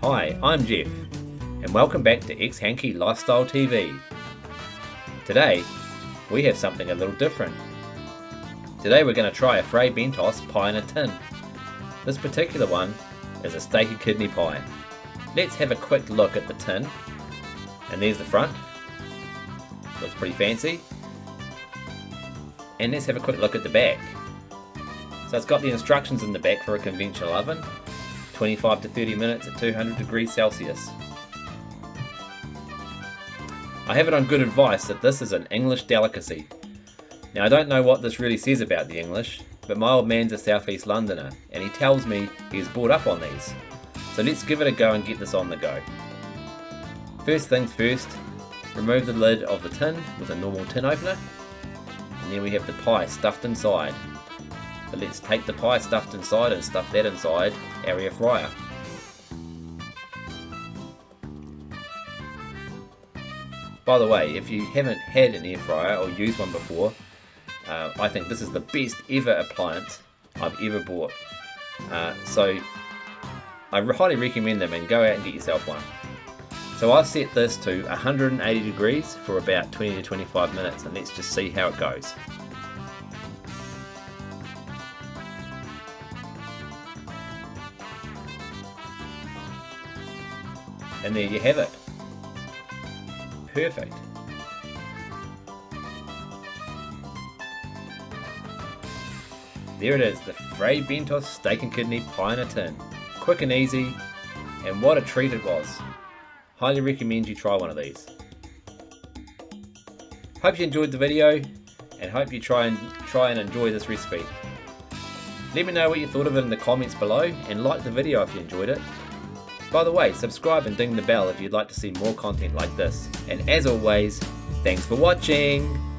Hi, I'm Geoff, and welcome back to xHanky Lifestyle TV. Today, we have something a little different. Today we're going to try a Fray Bentos pie in a tin. This particular one is a steak and kidney pie. Let's have a quick look at the tin. And there's the front. Looks pretty fancy. And let's have a quick look at the back. So it's got the instructions in the back for a conventional oven. 25 to 30 minutes at 200 degrees Celsius. I have it on good advice that this is an English delicacy. Now I don't know what this really says about the English, but my old man's a southeast Londoner and he tells me he is brought up on these. So let's give it a go and get this on the go. First things first, remove the lid of the tin with a normal tin opener, and then we have the pie stuffed inside. So let's take the pie stuffed inside and stuff that inside our air fryer. By the way, if you haven't had an air fryer or used one before, I think this is the best ever appliance I've ever bought. So I highly recommend them and go out and get yourself one. So I've set this to 180 degrees for about 20 to 25 minutes, and let's just see how it goes. And there you have it. Perfect. There it is, the Fray Bentos steak and kidney pie in a tin. Quick and easy, and what a treat it was. Highly recommend you try one of these. Hope you enjoyed the video, and hope you try and enjoy this recipe. Let me know what you thought of it in the comments below, and like the video if you enjoyed it. By the way, subscribe and ding the bell if you'd like to see more content like this. And as always, thanks for watching!